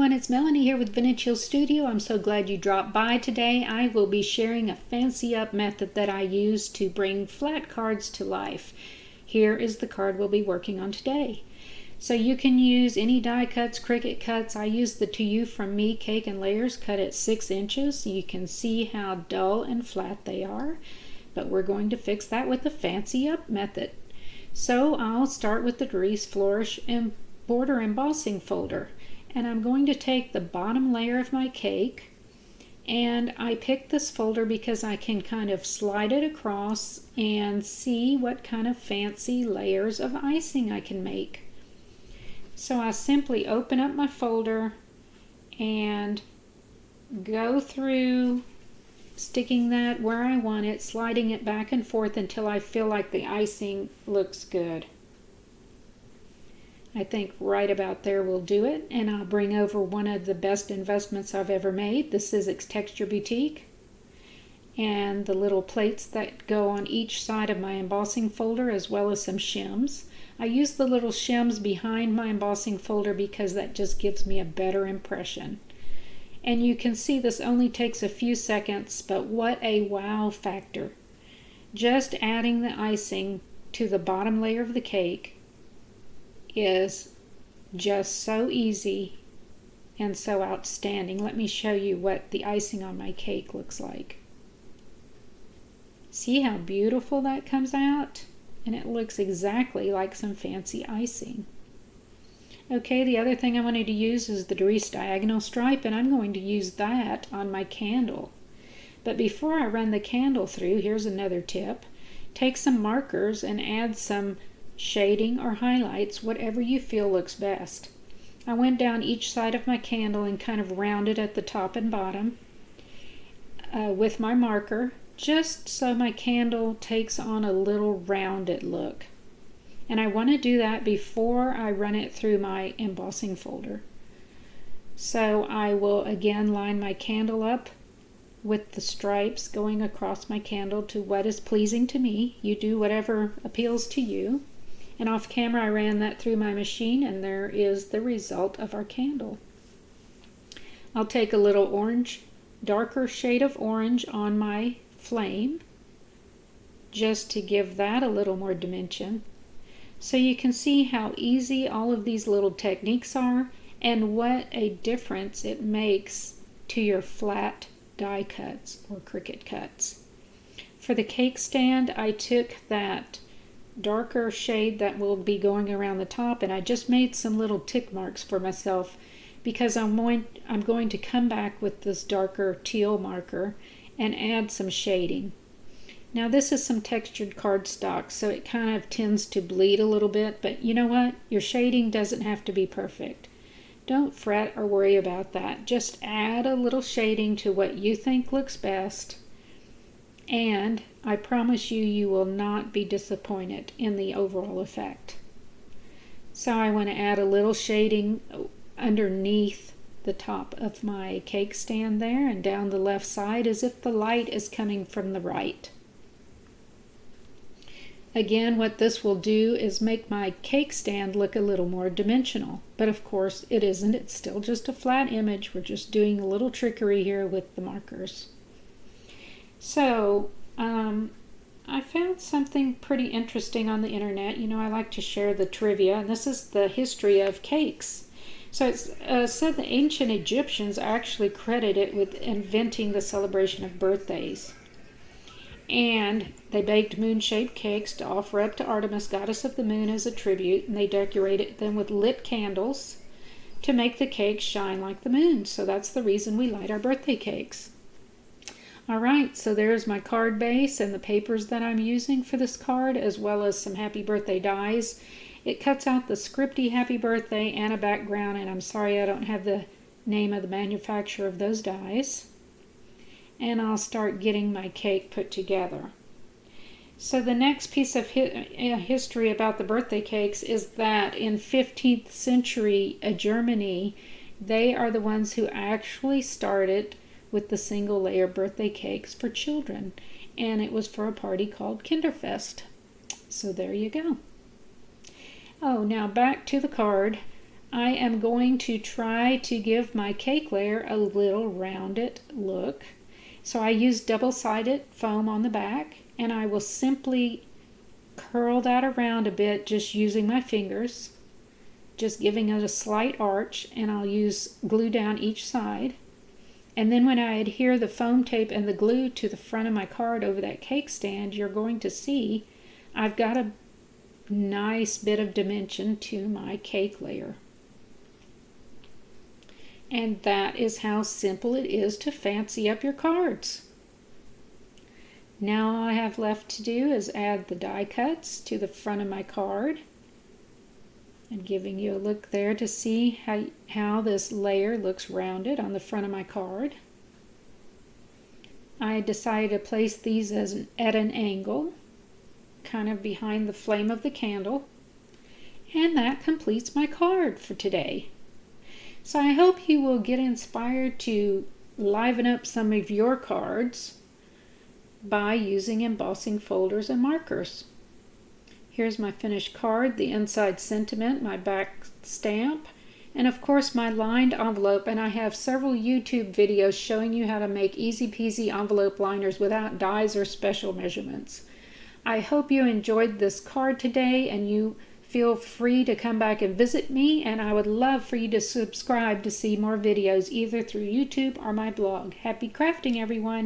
everyone, it's Melanie here with Vintage Hill Studio. I'm so glad you dropped by today. I will be sharing a fancy up method that I use to bring flat cards to life. Here is the card we'll be working on today. So you can use any die cuts, Cricut cuts. I use the To You From Me Cake and Layers cut at 6 inches. You can see how dull and flat they are, but we're going to fix that with the fancy up method. So I'll start with the Dries Flourish and Border Embossing Folder. And I'm going to take the bottom layer of my cake, and I picked this folder because I can kind of slide it across and see what kind of fancy layers of icing I can make. So I simply open up my folder and go through sticking that where I want it, sliding it back and forth until I feel like the icing looks good. I think right about there will do it, and I'll bring over one of the best investments I've ever made, the Sizzix Texture Boutique, and the little plates that go on each side of my embossing folder, as well as some shims. I use the little shims behind my embossing folder because that just gives me a better impression. And you can see this only takes a few seconds, but what a wow factor. Just adding the icing to the bottom layer of the cake is just so easy and so outstanding. Let me show you what the icing on my cake looks like. See how beautiful that comes out? And it looks exactly like some fancy icing. Okay, the other thing I wanted to use is the Dries diagonal stripe, and I'm going to use that on my candle. But before I run the candle through, here's another tip. Take some markers and add some shading or highlights, whatever you feel looks best. I went down each side of my candle and kind of rounded at the top and bottom with my marker, just so my candle takes on a little rounded look. And I want to do that before I run it through my embossing folder. So I will again line my candle up with the stripes going across my candle to what is pleasing to me. You do whatever appeals to you. And off camera I ran that through my machine, and there is the result of our candle. I'll take a little orange, darker shade of orange on my flame, just to give that a little more dimension. So you can see how easy all of these little techniques are, and what a difference it makes to your flat die cuts or Cricut cuts. For the cake stand, I took that darker shade that will be going around the top, and I just made some little tick marks for myself because I'm going to come back with this darker teal marker and add some shading. Now this is some textured cardstock, so it kind of tends to bleed a little bit, but you know what? Your shading doesn't have to be perfect. Don't fret or worry about that. Just add a little shading to what you think looks best, and I promise you, you will not be disappointed in the overall effect. So I want to add a little shading underneath the top of my cake stand there, and down the left side as if the light is coming from the right. Again, what this will do is make my cake stand look a little more dimensional, but of course it isn't. It's still just a flat image. We're just doing a little trickery here with the markers. So I found something pretty interesting on the internet. You know, I like to share the trivia, and this is the history of cakes. So it's said the ancient Egyptians actually credit it with inventing the celebration of birthdays. And they baked moon-shaped cakes to offer up to Artemis, goddess of the moon, as a tribute, and they decorated them with lit candles to make the cakes shine like the moon. So that's the reason we light our birthday cakes. Alright, so there's my card base and the papers that I'm using for this card, as well as some happy birthday dies. It cuts out the scripty happy birthday and a background, and I'm sorry I don't have the name of the manufacturer of those dies. And I'll start getting my cake put together. So the next piece of history about the birthday cakes is that in 15th century Germany, they are the ones who actually started with the single layer birthday cakes for children, and it was for a party called Kinderfest. So there you go. Oh, now back to the card. I am going to try to give my cake layer a little rounded look. So I use double-sided foam on the back, and I will simply curl that around a bit just using my fingers, just giving it a slight arch, and I'll use glue down each side. And then when I adhere the foam tape and the glue to the front of my card over that cake stand, you're going to see I've got a nice bit of dimension to my cake layer. And that is how simple it is to fancy up your cards. Now all I have left to do is add the die cuts to the front of my card. And giving you a look there to see how this layer looks rounded on the front of my card. I decided to place these at an angle, kind of behind the flame of the candle. And that completes my card for today. So I hope you will get inspired to liven up some of your cards by using embossing folders and markers. Here's my finished card, the inside sentiment, my back stamp, and of course my lined envelope. And I have several YouTube videos showing you how to make easy peasy envelope liners without dies or special measurements. I hope you enjoyed this card today, and you feel free to come back and visit me, and I would love for you to subscribe to see more videos either through YouTube or my blog. Happy crafting, everyone!